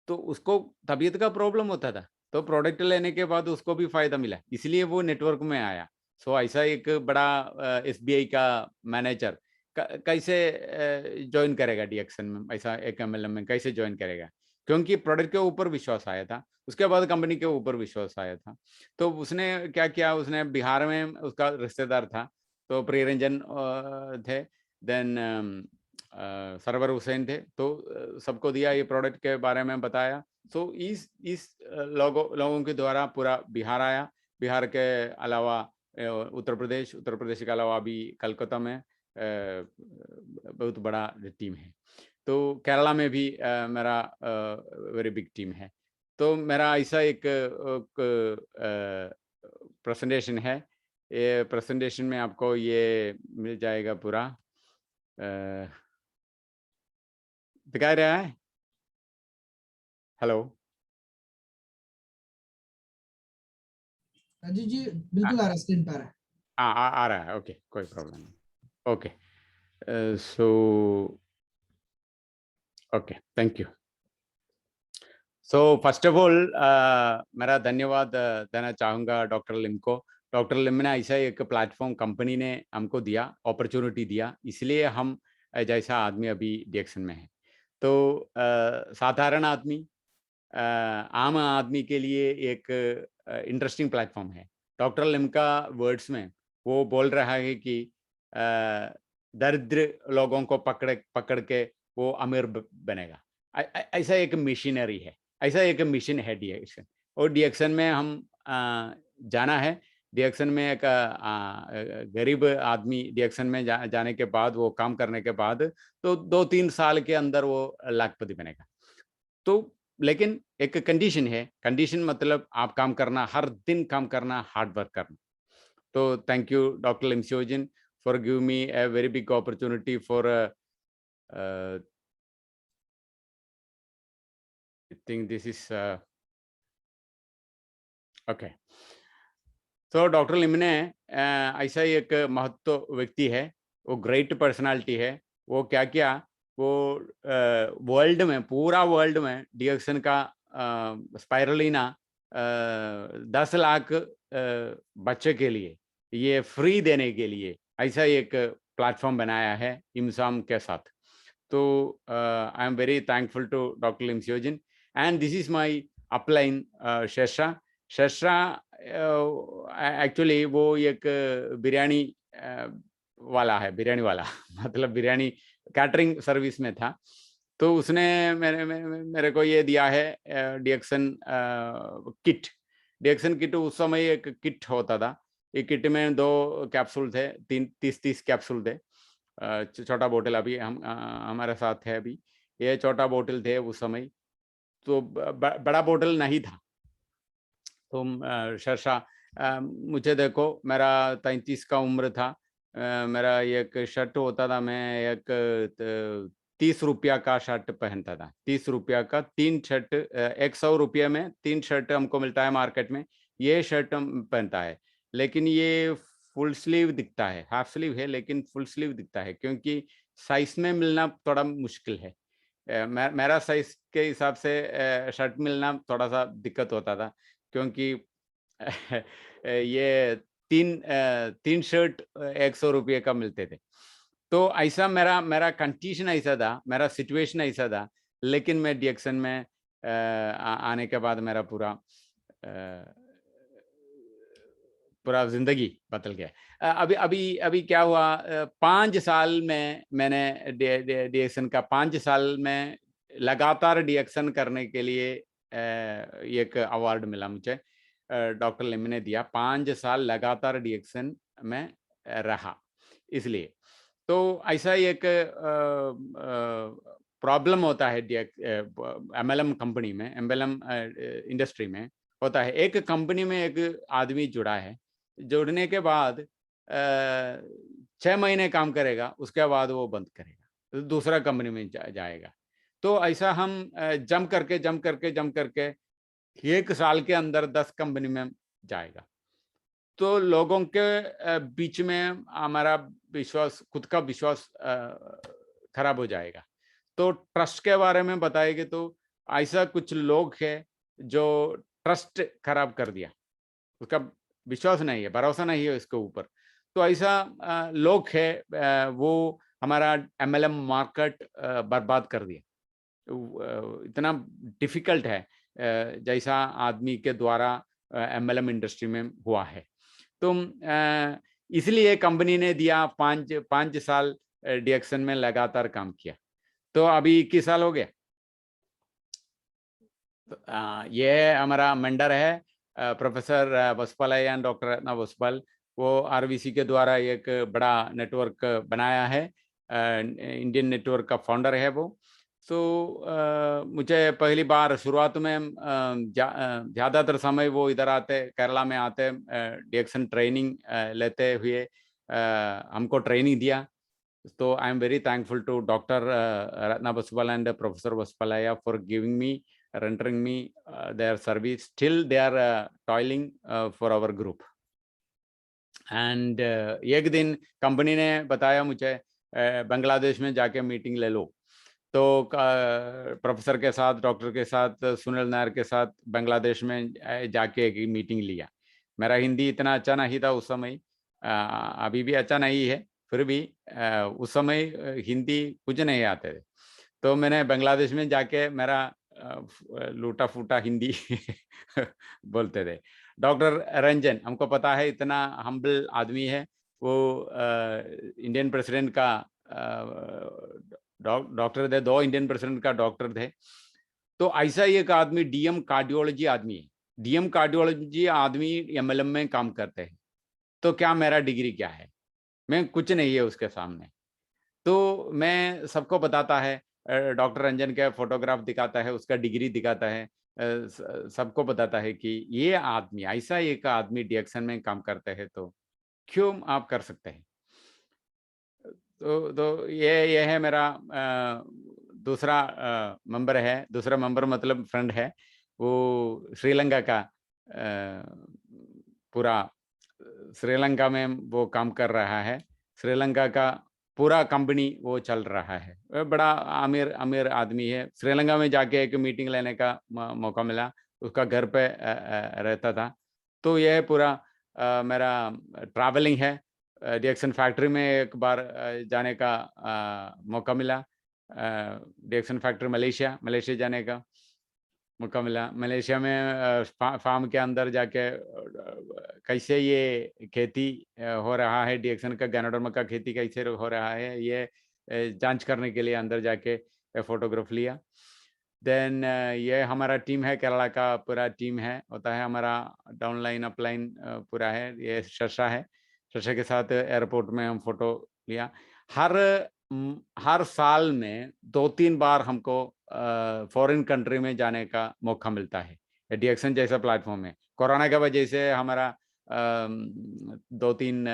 तो उसको तबीयत का प्रॉब्लम होता था, तो प्रोडक्ट लेने के बाद उसको भी फायदा मिला, इसलिए वो नेटवर्क में आया। सो ऐसा एक बड़ा एसबीआई का मैनेजर कैसे ज्वाइन करेगा डीएक्सन में, ऐसा एक एमएलएम में कैसे ज्वाइन करेगा, क्योंकि प्रोडक्ट के ऊपर विश्वास आया था, उसके बाद कंपनी के ऊपर विश्वास आया था। तो उसने क्या किया, उसने बिहार में उसका रिश्तेदार था, तो प्रियरंजन थे, देन सरवर हुसैन थे, तो सबको दिया, ये प्रोडक्ट के बारे में बताया। सो इस लोगों के द्वारा पूरा बिहार आया। बिहार के अलावा उत्तर प्रदेश के अलावा अभी कलकत्ता में बहुत बड़ा टीम है। तो केरला में भी मेरा वेरी बिग टीम है। तो मेरा ऐसा एक प्रेजेंटेशन है, ये प्रेजेंटेशन में आपको ये मिल जाएगा पूरा, दिखाई रहा है? हेलो राजीव जी बिल्कुल आ रहा है, स्क्रीन पर आ रहा है। आ रहा है, ओके, कोई प्रॉब्लम नहीं। Okay, so okay, thank you. So first of all मेरा धन्यवाद देना चाहूँगा डॉक्टर लिम को। डॉक्टर लिम ने ऐसा एक प्लेटफॉर्म कंपनी ने हमको दिया, अपॉर्चुनिटी दिया, इसलिए हम जैसा आदमी अभी डीएक्सन में है। तो साधारण आदमी, आम आदमी के लिए एक इंटरेस्टिंग प्लेटफॉर्म है। डॉक्टर लिम का वर्ड्स में वो बोल रहा है कि दरिद्र लोगों को पकड़ के वो अमीर बनेगा। ऐसा एक मिशनरी है, ऐसा एक मिशन है डीएक्सन। और डीएक्सन में हम जाना है। डीएक्सन में एक गरीब आदमी डीएक्सन में जाने के बाद, वो काम करने के बाद, तो 2-3 साल के अंदर वो लाखपति बनेगा। तो लेकिन एक कंडीशन है, कंडीशन मतलब आप काम करना, हर दिन काम करना, हार्ड वर्क करना। तो thank you doctor Lim Seojin for give me a very big opportunity for I think this is okay. तो डॉक्टर लिम ने ऐसा ही एक महत्व व्यक्ति है, वो ग्रेट पर्सनालिटी है। वो क्या किया, वो वर्ल्ड में, पूरा वर्ल्ड में डीएक्सन का स्पाइरुलिना 10 लाख बच्चे के लिए ये फ्री देने के लिए ऐसा एक प्लेटफॉर्म बनाया है इमसाम के साथ। तो I am very thankful to doctor Lim Seojin and this is my upline Shesha. Actually वो एक बिरयानी वाला है, बिरयानी वाला मतलब बिरयानी कैटरिंग सर्विस में था। तो उसने मेरे को ये दिया है डीएक्सन किट। डीएक्सन किट उस समय एक किट होता था, ये किट में 2 कैप्सूल थे, 30 कैप्सूल थे। छोटा बोतल अभी हमारे साथ है, अभी ये छोटा बोतल थे उस समय, तो बड़ा बोतल नहीं था। तो शेरशाह, मुझे देखो, मेरा 33 का उम्र था, मेरा एक शर्ट होता था, मैं एक 30 रुपया का शर्ट पहनता था। 30 रुपया का 3 शर्ट, 100 रुपये में 3 शर्ट हमको मिलता है मार्केट में, ये शर्ट हम पहनता है। लेकिन ये फुल स्लीव दिखता है, हाफ स्लीव है लेकिन फुल स्लीव दिखता है, क्योंकि साइज में मिलना थोड़ा मुश्किल है। मेरा साइज के हिसाब से शर्ट मिलना थोड़ा सा दिक्कत होता था, क्योंकि ये 3 शर्ट 100 रुपये का मिलते थे। तो ऐसा मेरा कंडीशन ऐसा था, मेरा सिचुएशन ऐसा था। लेकिन मैं डीएक्सन में आने के बाद मेरा पूरा जिंदगी बदल गया। अभी क्या हुआ, 5 साल में मैंने डीएक्सन का 5 साल में लगातार डीएक्सन करने के लिए एक अवार्ड मिला मुझे, डॉक्टर लिम ने दिया। 5 साल लगातार डीएक्सन में रहा। इसलिए तो ऐसा एक प्रॉब्लम होता है एमएलएम कंपनी में, एमएलएम इंडस्ट्री में होता है। एक कंपनी में एक आदमी जुड़ा है, जोड़ने के बाद 6 महीने काम करेगा, उसके बाद वो बंद करेगा, दूसरा कंपनी में जाएगा। तो ऐसा हम जम करके 1 साल के अंदर 10 कंपनी में जाएगा। तो लोगों के बीच में हमारा विश्वास, खुद का विश्वास खराब हो जाएगा। तो ट्रस्ट के बारे में बताएंगे तो ऐसा कुछ लोग हैं जो ट्रस्ट खराब कर दिया, उसका विश्वास नहीं है, भरोसा नहीं है इसके ऊपर। तो ऐसा लोग है वो हमारा MLM मार्केट बर्बाद कर दिया। इतना डिफिकल्ट है जैसा आदमी के द्वारा MLM इंडस्ट्री में हुआ है। तो इसलिए कंपनी ने दिया 5 साल DXN में लगातार काम किया। तो अभी 21 साल हो गया। ये हमारा मेंटर है professor Vasupal and doctor Ratna Vasupal. वो RVC के द्वारा एक बड़ा नेटवर्क बनाया है, इंडियन नेटवर्क का फाउंडर है वो। तो मुझे पहली बार शुरुआत में ज़्यादातर समय वो इधर आते, केरला में आते, DXN ट्रेनिंग लेते हुए हमको ट्रेनिंग दिया। तो I am very thankful to doctor Ratna Vasupal and professor Vasupal for giving me, rendering me their service. Still they are toiling for our group. And एक दिन कंपनी ने बताया मुझे बांग्लादेश में जाके मीटिंग ले लो। तो प्रोफेसर के साथ, डॉक्टर के साथ, सुनील नायर के साथ बांग्लादेश में जाके एक मीटिंग लिया। मेरा हिंदी इतना अच्छा नहीं था उस समय, अभी भी अच्छा नहीं है, फिर भी उस समय हिंदी कुछ नहीं आते थे। तो मैंने बांग्लादेश में जाके मेरा लूटा फूटा हिंदी बोलते थे। डॉक्टर रंजन, हमको पता है इतना हम्बल आदमी है वो, इंडियन प्रेसिडेंट का डॉक्टर थे, 2 इंडियन प्रेसिडेंट का डॉक्टर थे। तो ऐसा एक आदमी DM कार्डियोलॉजी आदमी है, DM कार्डियोलॉजी आदमी MLM में काम करते हैं। तो क्या मेरा डिग्री क्या है? मैं कुछ नहीं है उसके सामने। तो मैं सबको बताता है, डॉक्टर रंजन का फोटोग्राफ दिखाता है, उसका डिग्री दिखाता है, सबको बताता है कि ये आदमी, ऐसा एक आदमी DXN में काम करते हैं, तो क्यों आप कर सकते हैं? तो ये है मेरा दूसरा मेंबर है, दूसरा मेंबर मतलब फ्रेंड है, वो श्रीलंका का, पूरा श्रीलंका में वो काम कर रहा है। श्रीलंका का पूरा कंपनी वो चल रहा है, बड़ा अमीर आदमी है। श्रीलंका में जाके एक मीटिंग लेने का मौका मिला, उसका घर पे रहता था। तो यह पूरा मेरा ट्रैवलिंग है। DXN फैक्ट्री में एक बार जाने का मौका मिला, DXN फैक्ट्री मलेशिया जाने का मौका मिला। मलेशिया में फार्म के अंदर जाके कैसे ये खेती हो रहा है, DXN का गैनोडर्मा का खेती कैसे हो रहा है, ये जांच करने के लिए अंदर जाके फोटोग्राफ लिया। देन ये हमारा टीम है, केरला का पूरा टीम है, होता है हमारा डाउनलाइन अपलाइन पूरा है। ये शशा है, शशा के साथ एयरपोर्ट में हम फोटो लिया। हर साल में 2-3 बार हमको फॉरेन कंट्री में जाने का मौका मिलता है DXN जैसा प्लेटफॉर्म है। कोरोना की वजह से हमारा 2-3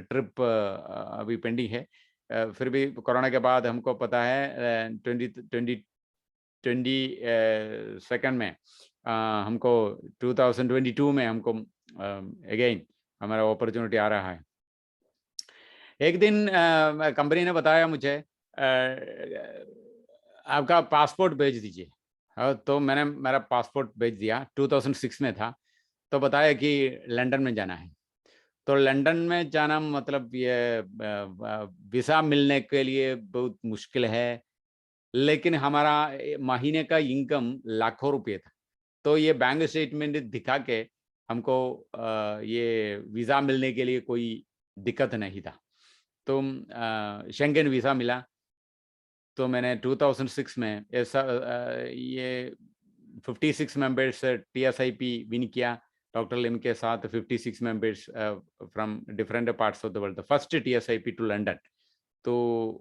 ट्रिप अभी पेंडिंग है, फिर भी कोरोना के बाद हमको पता है 2022 में हमको 2022 में हमको अगेन हमारा अपॉर्चुनिटी आ रहा है। एक दिन कंपनी ने बताया मुझे आपका पासपोर्ट भेज दीजिए। तो मैंने मेरा पासपोर्ट भेज दिया, 2006 में था। तो बताया कि लंदन में जाना है। तो लंदन में जाना मतलब ये वीज़ा मिलने के लिए बहुत मुश्किल है, लेकिन हमारा महीने का इनकम लाखों रुपये था। तो ये बैंक स्टेटमेंट दिखा के हमको ये वीज़ा मिलने के लिए कोई दिक्कत नहीं था। तो शेंगेन वीज़ा मिला। तो मैंने 2006 में ऐसा ये 56 मेंबर्स TSIP विन किया डॉक्टर लिम के साथ, 56 members from different parts of the world, first TSIP to London. तो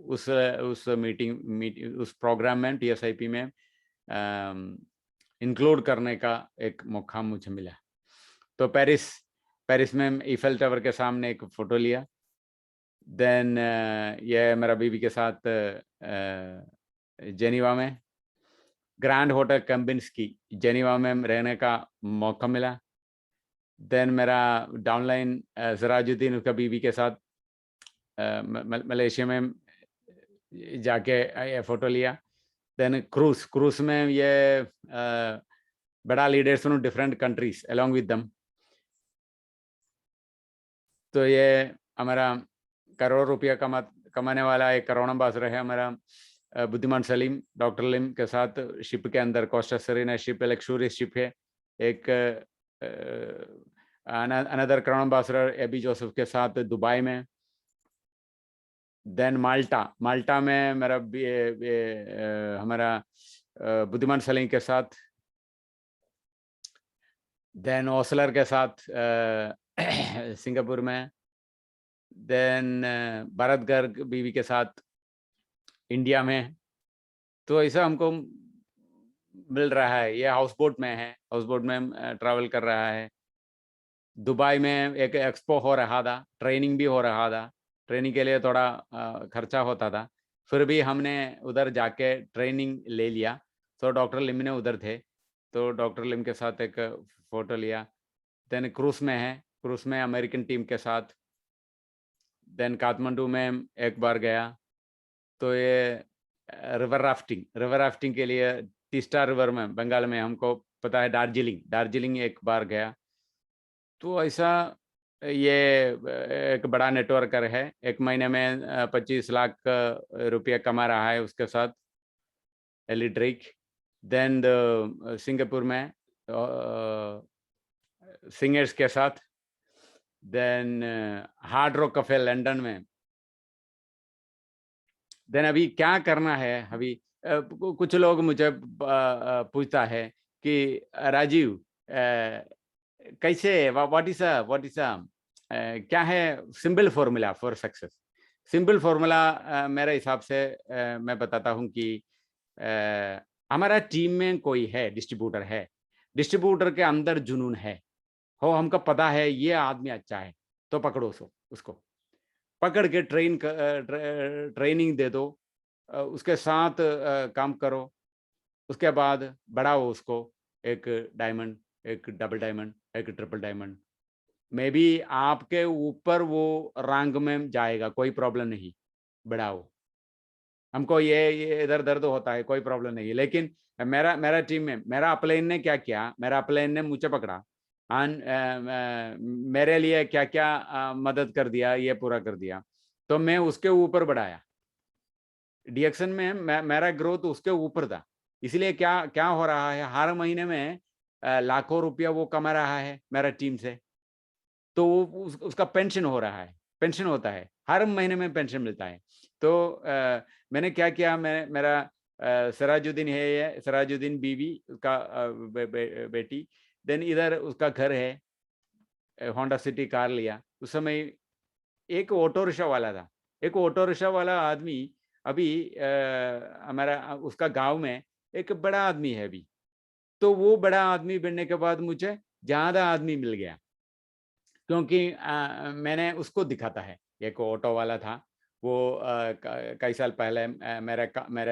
उस मीटिंग उस प्रोग्राम में TSIP में इंक्लूड करने का एक मौका मुझे मिला। तो पेरिस पेरिस में ईफेल टावर के सामने एक फ़ोटो लिया। देन ये मेरा बीवी के साथ जेनीवा में ग्रैंड होटल कैम्पिंस्की जेनीवा में रहने का मौका मिला। देन मेरा डाउनलाइन सिराजुद्दीन उसका बीवी के साथ मलेशिया में जाके ये फ़ोटो लिया। देन क्रूज में ये बड़ा leaders from different countries along with them. तो ये हमारा करोड़ रुपया कमाने वाला एक करोड़ अम्बासडर है हमारा बुद्धिमान सलीम, डॉक्टर लिम के साथ शिप के अंदर Costa Serena ship luxurious ship है। एक another crown ambassador AB Joseph के साथ दुबई में। देन माल्टा में मेरा हमारा बुद्धिमान सलीम के साथ। देन ओसलर के साथ सिंगापुर में। देन भारत गर्ग बीवी के साथ इंडिया में। तो ऐसा हमको मिल रहा है। ये हाउस बोट में है, हाउस बोट में ट्रैवल कर रहा है। दुबई में एक एक्सपो हो रहा था, ट्रेनिंग भी हो रहा था। ट्रेनिंग के लिए थोड़ा खर्चा होता था, फिर भी हमने उधर जाके ट्रेनिंग ले लिया। तो डॉक्टर लिम ने उधर थे, तो डॉक्टर लिम के साथ एक फ़ोटो लिया। देन क्रूज में है, क्रूज में अमेरिकन टीम के साथ। देन काठमांडू में एक बार गया। तो ये रिवर राफ्टिंग के लिए तीस्ता रिवर में बंगाल में हमको पता है दार्जिलिंग एक बार गया। तो ऐसा ये एक बड़ा नेटवर्कर है। एक महीने में 25 लाख रुपया कमा रहा है उसके साथ एली ड्रेक। देन सिंगापुर में सिंगर्स के साथ। Then Hard Rock Cafe London में। देन अभी क्या करना है, अभी कुछ लोग मुझे पूछता है कि राजीव कैसे व्हाट इज क्या है simple formula for success. Simple formula मेरे हिसाब से मैं बताता हूँ कि हमारा टीम में कोई है, डिस्ट्रीब्यूटर है, डिस्ट्रीब्यूटर के अंदर जुनून है, हो हमको पता है ये आदमी अच्छा है, तो पकड़ो उसको पकड़ के ट्रेनिंग दे दो, उसके साथ काम करो। उसके बाद बढ़ाओ उसको, एक डायमंड, एक डबल डायमंड, एक ट्रिपल डायमंड। मे बी आपके ऊपर वो रैंक में जाएगा, कोई प्रॉब्लम नहीं, बढ़ाओ। हमको ये इधर दर्द होता है, कोई प्रॉब्लम नहीं। लेकिन मेरा टीम में मेरा अपलाइन ने क्या किया, मेरा अपलाइन ने मुझे पकड़ा, मेरे लिए क्या क्या मदद कर दिया, ये पूरा कर दिया, तो मैं उसके ऊपर बढ़ाया। डीएक्शन में मेरा ग्रोथ उसके ऊपर था। इसलिए क्या हो रहा है, हर महीने में लाखों रुपया वो कमा रहा है मेरा टीम से। तो उसका पेंशन हो रहा है, पेंशन होता है, हर महीने में पेंशन मिलता है। तो मैंने क्या किया, मेरा सिराजुद्दीन है, ये सिराजुद्दीन बीवी उसका बेटी। देन इधर उसका घर है, होंडा सिटी कार लिया। उस समय एक ऑटो रिक्शा वाला था, एक ऑटो रिक्शा वाला आदमी अभी हमारा उसका गांव में एक बड़ा आदमी है अभी। तो वो बड़ा आदमी बनने के बाद मुझे ज्यादा आदमी मिल गया, क्योंकि मैंने उसको दिखाता है। एक ऑटो वाला था, वो कई साल पहले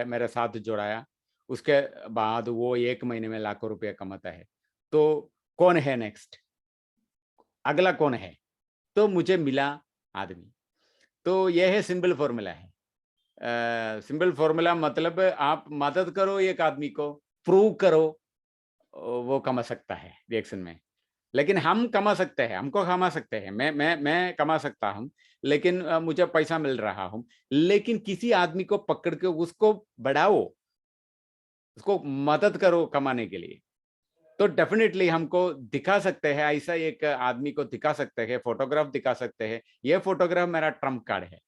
मेरे साथ जुड़ाया। उसके बाद वो एक महीने में लाखों रुपया कमाता है। तो कौन है नेक्स्ट, अगला कौन है? तो मुझे मिला आदमी। तो यह है सिंपल फॉर्मूला है। सिंपल फॉर्मूला मतलब आप मदद करो एक आदमी को, प्रूव करो, वो कमा सकता है रिएक्शन में। लेकिन हम कमा सकते हैं, हमको कमा सकते हैं, मैं कमा सकता हूँ, लेकिन मुझे पैसा मिल रहा हूँ। लेकिन किसी आदमी को पकड़ के उसको बढ़ाओ, उसको मदद करो कमाने के लिए, तो डेफिनेटली हमको दिखा सकते हैं। ऐसा एक आदमी को दिखा सकते हैं, फोटोग्राफ दिखा सकते हैं। ये फोटोग्राफ मेरा ट्रम्प कार्ड है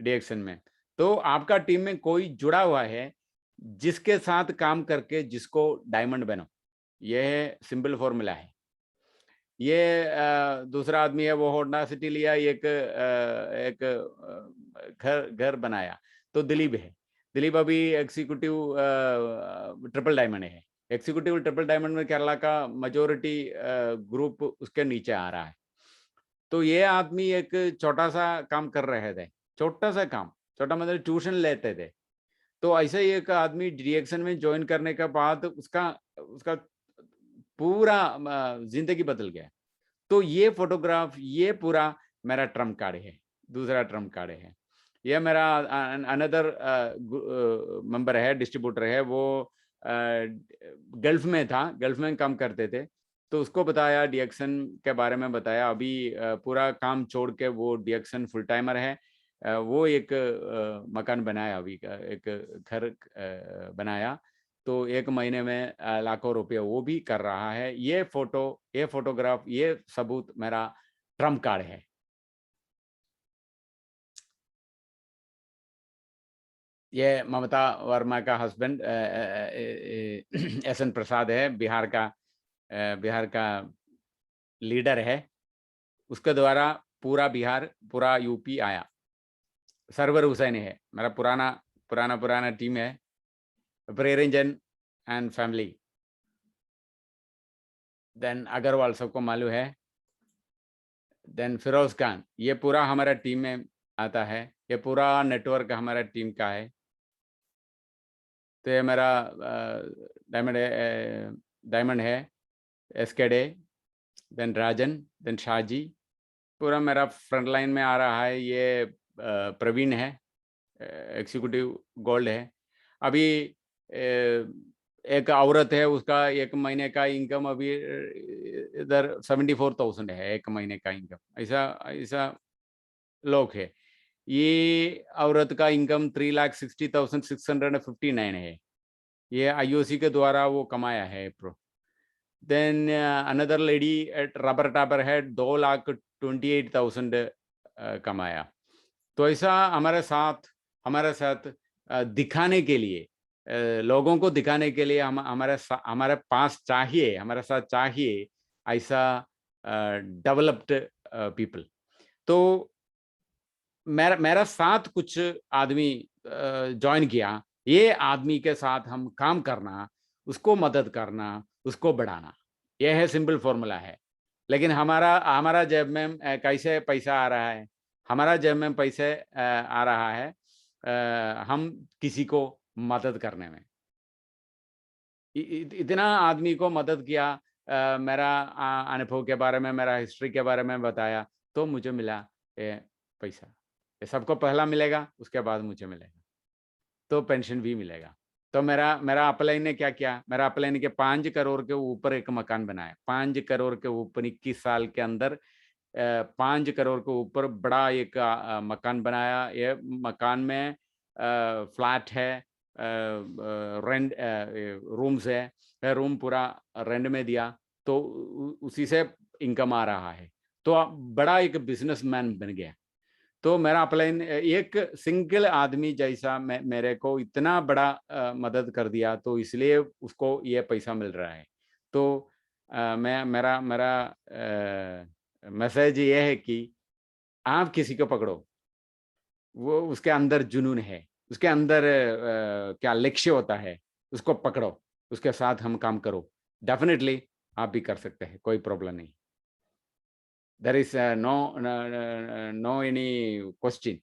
डिएक्शन में। तो आपका टीम में कोई जुड़ा हुआ है जिसके साथ काम करके जिसको डायमंड बनो, यह सिंपल फॉर्मूला है। ये दूसरा आदमी है, वो होंडा सिटी लिया, एक घर बनाया। तो दिलीप है, दिलीप अभी एग्जीक्यूटिव ट्रिपल डायमंड है। एग्जीक्यूटिव ट्रिपल डायमंड में केरला का मेजोरिटी ग्रुप उसके नीचे आ रहा है। तो ये आदमी एक छोटा सा काम कर रहे थे, छोटा सा काम, छोटा मतलब ट्यूशन लेते थे। तो ऐसे ही एक आदमी डीएक्सन में ज्वाइन करने के बाद उसका उसका पूरा जिंदगी बदल गया। तो ये फोटोग्राफ, ये पूरा मेरा ट्रम्प कार्ड है, दूसरा ट्रम्प कार्ड है। ये मेरा अनदर मेंबर है, डिस्ट्रीब्यूटर है, वो गल्फ में था, गल्फ में काम करते थे। तो उसको बताया, डीएक्सन के बारे में बताया। अभी पूरा काम छोड़ के वो डीएक्सन फुल टाइमर है। वो एक मकान बनाया, अभी एक घर बनाया। तो 1 महीने में लाखों रुपये वो भी कर रहा है। ये फोटो, ये फोटोग्राफ, ये सबूत मेरा ट्रम्प कार्ड है। ये ममता वर्मा का हस्बैंड एसएन प्रसाद है, बिहार का लीडर है। उसके द्वारा पूरा बिहार, पूरा यूपी आया। सरवर हुसैन है मेरा पुराना टीम है, प्रेरंजन एंड फैमिली। देन अग्रवाल सबको मालूम है। देन फिरोज खान, ये पूरा हमारा टीम में आता है। ये पूरा नेटवर्क हमारा टीम का है। तो ये मेरा डायमंड है, एसकेडे, देन राजन, देन शाहजी, पूरा मेरा फ्रंट लाइन में आ रहा है। ये प्रवीण है, एग्जीक्यूटिव गोल्ड है। अभी एक औरत है, उसका 1 महीने का इनकम अभी इधर 74,000 है, 1 महीने का इनकम। ऐसा लोग है। ये औरत का इनकम 3,60,659 है। ये आईओसी के द्वारा वो कमाया है प्रो। Then another lady at rubber tapper है, 2,28,000 कमाया। तो ऐसा हमारे साथ दिखाने के लिए, लोगों को दिखाने के लिए हमारे पास चाहिए, हमारे साथ चाहिए ऐसा डेवलप्ड पीपल। तो मेरा साथ कुछ आदमी ज्वाइन किया। ये आदमी के साथ हम काम करना, उसको मदद करना, उसको बढ़ाना, यह है सिंपल फॉर्मूला है। लेकिन हमारा जेब में कैसे पैसा आ रहा है? हमारा जेब में पैसे आ रहा है हम किसी को मदद करने में। इतना आदमी को मदद किया, मेरा अनुभव के बारे में, मेरा हिस्ट्री के बारे में बताया, तो मुझे मिला ये पैसा। ये सबको पहला मिलेगा, उसके बाद मुझे मिलेगा, तो पेंशन भी मिलेगा। तो मेरा अपलाइन ने क्या किया? मेरा अपलाइन के 5 करोड़ के ऊपर एक मकान बनाया। 5 करोड़ के ऊपर 21 साल के अंदर 5 करोड़ के ऊपर बड़ा एक मकान बनाया। ये मकान में फ्लैट है, रेंट रूम्स है, रूम पूरा रेंट में दिया, तो उसी से इनकम आ रहा है। तो बड़ा एक बिजनेसमैन बन गया। तो मेरा अपलाइन एक सिंगल आदमी जैसा मेरे को इतना बड़ा मदद कर दिया, तो इसलिए उसको ये पैसा मिल रहा है। तो मेरा मैसेज ये है कि आप किसी को पकड़ो, वो उसके अंदर जुनून है, उसके अंदर क्या लक्ष्य होता है, उसको पकड़ो, उसके साथ हम काम करो। डेफिनेटली आप भी कर सकते हैं, कोई प्रॉब्लम नहीं। There is no any question,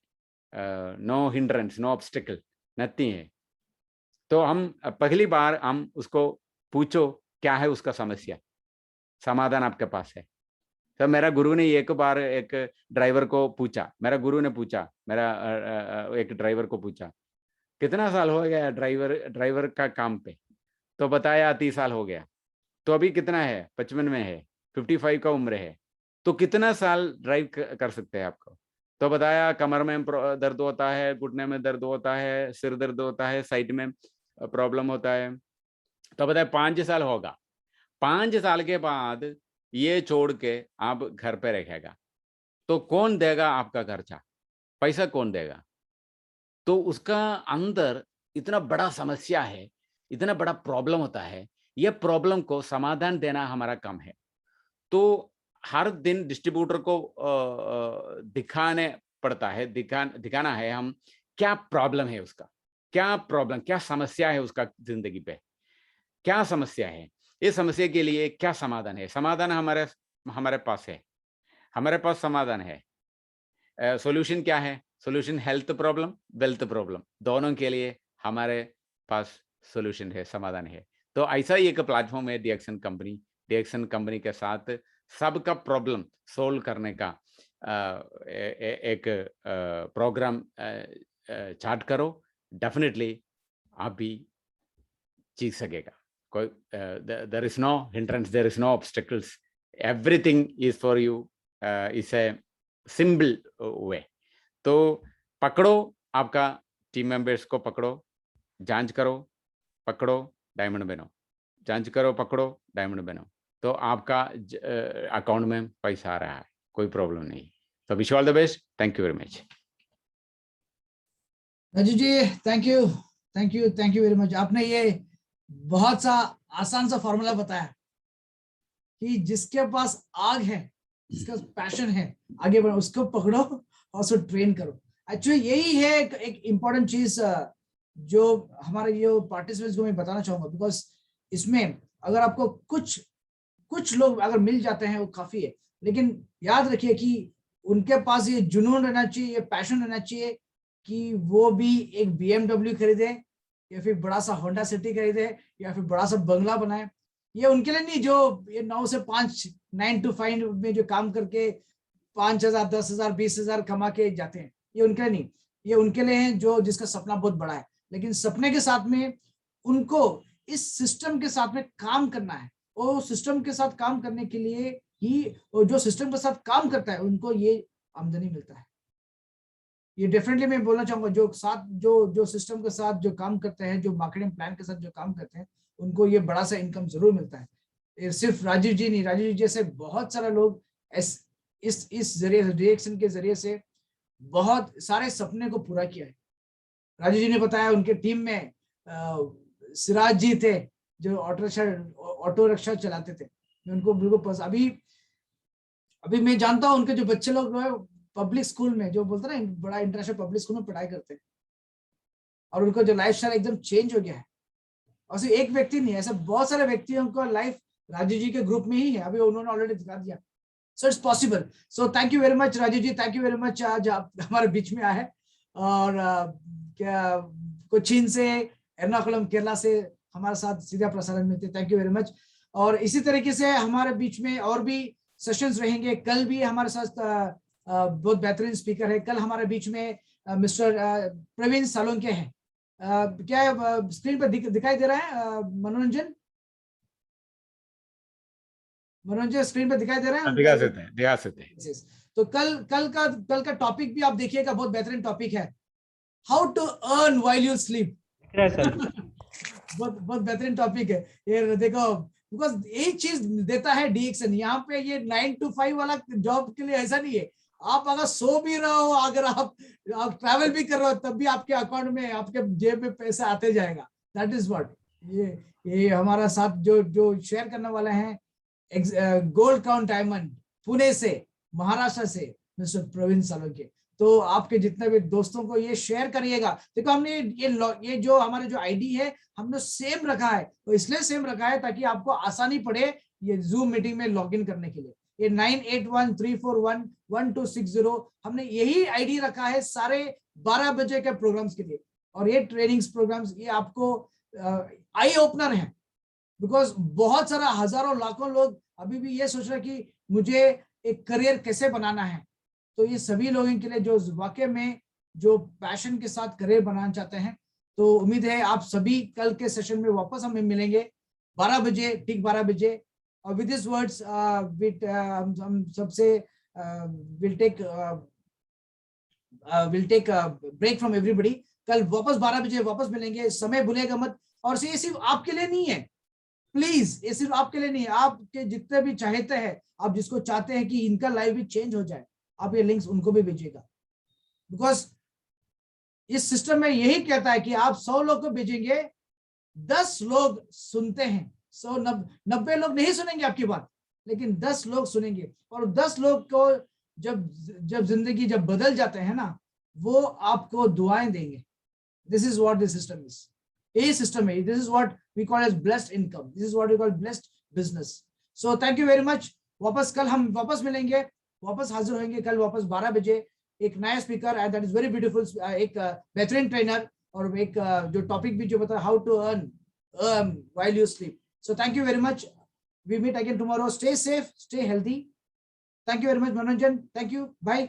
no hindrance, no obstacle, nothing है। तो हम पहली बार हम उसको पूछो क्या है उसका समस्या, समाधान आपके पास है। तो मेरा गुरु ने एक बार एक ड्राइवर को पूछा, एक ड्राइवर को पूछा कितना साल हो गया ड्राइवर का काम पे? तो बताया 30 साल हो गया। तो अभी कितना है? 55 में है, 55 का उम्र है। तो कितना साल ड्राइव कर सकते हैं आपको? तो बताया कमर में दर्द होता है, घुटने में दर्द होता है, सिर दर्द होता है, साइड में प्रॉब्लम होता है। तो बताया 5 साल होगा। 5 साल के बाद ये छोड़ के आप घर पे रखेगा, तो कौन देगा आपका खर्चा? पैसा कौन देगा? तो उसका अंदर इतना बड़ा समस्या है, इतना बड़ा प्रॉब्लम होता है। ये प्रॉब्लम को समाधान देना हमारा काम है। तो हर दिन डिस्ट्रीब्यूटर को दिखाने पड़ता है, दिखाना है हम क्या प्रॉब्लम है उसका, क्या समस्या है उसका जिंदगी पे, क्या समस्या है, इस समस्या के लिए क्या समाधान है। समाधान हमारे पास है। हमारे पास समाधान है। सॉल्यूशन क्या है? Solution health problem, wealth problem, दोनों के लिए हमारे पास सॉल्यूशन है, समाधान है। तो ऐसा ही एक प्लेटफॉर्म है डीएक्सन कंपनी। डीएक्सन कंपनी के साथ सबका प्रॉब्लम सोल्व करने का एक प्रोग्राम चार्ट करो, डेफिनेटली आप भी जीत सकेगा। कोई there is no hindrance, there is no obstacles, everything is for you, is a simple way. तो पकड़ो, आपका टीम मेंबर्स को पकड़ो, जांच करो, पकड़ो, डायमंड बनो, जांच करो, पकड़ो, डायमंड बनो, तो आपका अकाउंट में पैसा आ रहा है, कोई प्रॉब्लम नहीं। तो wish all the best, thank you very much. Raju ji thank you, thank you, thank you very much. आपने ये बहुत सा आसान सा फॉर्मूला बताया कि जिसके पास आग है, जिसका पैशन है, आगे बढ़ो, उसको पकड़ो और उसको ट्रेन करो। एक्चुअली यही है एक इम्पोर्टेंट चीज जो हमारे ये पार्टिसिपेंट्स को मैं बताना चाहूंगा, बिकॉज इसमें अगर आपको कुछ लोग अगर मिल जाते हैं वो काफी है, लेकिन याद रखिए कि उनके पास ये जुनून रहना चाहिए, ये पैशन रहना चाहिए कि वो भी एक BMW खरीदे या फिर बड़ा सा होंडा सिटी खरीदे या फिर बड़ा सा बंगला बनाए। ये उनके लिए नहीं जो ये 9 से 5 9 to 5 में जो काम करके 5,000 10,000 20,000 कमा के जाते हैं, ये उनके लिए नहीं, ये उनके लिए है जो जिसका सपना बहुत बड़ा है, लेकिन सपने के साथ में उनको इस सिस्टम के साथ में काम करना है, और सिस्टम के साथ काम करने के लिए ही जो सिस्टम के साथ काम करता है उनको ये आमदनी मिलता है। ये डेफिनेटली मैं बोलना चाहूंगा, जो सिस्टम के साथ जो काम करते हैं, जो मार्केटिंग प्लान के साथ जो काम करते हैं, उनको ये बड़ा सा इनकम जरूर मिलता है। ये सिर्फ राजीव जी नहीं, राजीव जी जैसे बहुत सारे लोग इस जरिए डीएक्सन के जरिए से बहुत सारे सपने को पूरा किया है। राजीव जी ने बताया उनके टीम में सिराज जी थे जो ऑटो रिक्शा चलाते थे। मैं उनको बिल्कुल अभी मैं जानता हूँ उनके जो बच्चे लोग पब्लिक स्कूल में जो बोलते हैं ना, बड़ा इंटरनेशनल पब्लिक स्कूल में पढ़ाई करते हैं, और उनको जो लाइफ स्टाइल एकदम चेंज हो गया है। और सिर्फ एक व्यक्ति नहीं, ऐसा बहुत सारे व्यक्तियों का लाइफ राजू जी के ग्रुप में ही है, अभी उन्होंने ऑलरेडी दिखा दिया। So it's possible. So thank you very much Raju ji, thank you very much आज आप हमारे बीच में आए। और क्या कोचीन से, एर्नाकुलम केरला से हमारे साथ सीधा प्रसारण में थे, थैंक यू वेरी मच। और इसी तरीके से हमारे बीच में और भी सेशंस रहेंगे। कल भी हमारे साथ बहुत बेहतरीन स्पीकर है। कल हमारे बीच में मिस्टर प्रवीण सालोंके हैं। क्या स्क्रीन पर दिखाई दे रहा है मनोरंजन स्क्रीन पर दिखाई दे रहा है? दिखा सकते हैं। तो कल का टॉपिक भी आप देखिएगा, बहुत बेहतरीन टॉपिक है, how to earn while you sleep. बहुत बेहतरीन टॉपिक है ये, देखो बिकॉज यही चीज देता है डीएक्सन। यहाँ पे ये 9 to 5 वाला जॉब के लिए ऐसा नहीं है। आप अगर सो भी रहे हो, अगर आप ट्रैवल भी कर रहे हो, तब भी आपके अकाउंट में, आपके जेब में पैसा आते जाएगा। दैट इज व्हाट ये हमारा साथ जो शेयर करने वाले हैं गोल्ड क्राउन डायमंड पुणे से, महाराष्ट्र से मिस्टर प्रवीण सालोंके। तो आपके जितने भी दोस्तों को ये शेयर करिएगा। देखो हमने ये जो हमारे जो आईडी है हमने सेम रखा है, तो इसलिए सेम रखा है ताकि आपको आसानी पड़े ये जूम मीटिंग में लॉगिन करने के लिए। ये 9813411260 हमने यही आईडी रखा है सारे 12 बजे के प्रोग्राम्स के लिए। और ये ट्रेनिंग्स प्रोग्राम्स ये आपको आई ओपनर है, बिकॉज बहुत सारा हजारों लाखों लोग अभी भी ये सोच रहे कि मुझे एक करियर कैसे बनाना है। तो ये सभी लोगों के लिए जो वाकई में जो पैशन के साथ करियर बनाना चाहते हैं, तो उम्मीद है आप सभी कल के सेशन में वापस हमें मिलेंगे 12 बजे, ठीक 12 बजे। और विद दिस वर्ड्स हम सबसे will take break from everybody. कल वापस 12 बजे वापस मिलेंगे, समय भूलेगा मत। और ये सिर्फ आपके लिए नहीं है, प्लीज, ये सिर्फ आपके लिए नहीं है, आपके जितने भी चाहते हैं, आप जिसको चाहते हैं कि इनका लाइफ भी चेंज हो जाए, आप ये लिंक्स उनको भी भेजिएगा। बिकॉज इस सिस्टम में यही कहता है कि आप 100 लोग को भेजेंगे, 10 लोग सुनते हैं, 90 लोग नहीं सुनेंगे आपकी बात, लेकिन 10 लोग सुनेंगे। और 10 लोग को जब जिंदगी जब बदल जाते हैं ना, वो आपको दुआएं देंगे। This is what this system is. यही सिस्टम है, this is what we call as blessed income, this is what we call blessed business. So thank you very much. कल हम वापस मिलेंगे, वापस हाजिर होंगे कल वापस 12 बजे एक नया speaker and that is very beautiful, एक बेहतरीन ट्रेनर और एक जो टॉपिक भी जो बता how to earn while you sleep. So thank you very much. We meet again tomorrow. Stay safe, stay healthy. Thank you very much, Manoranjan. Thank you. Bye.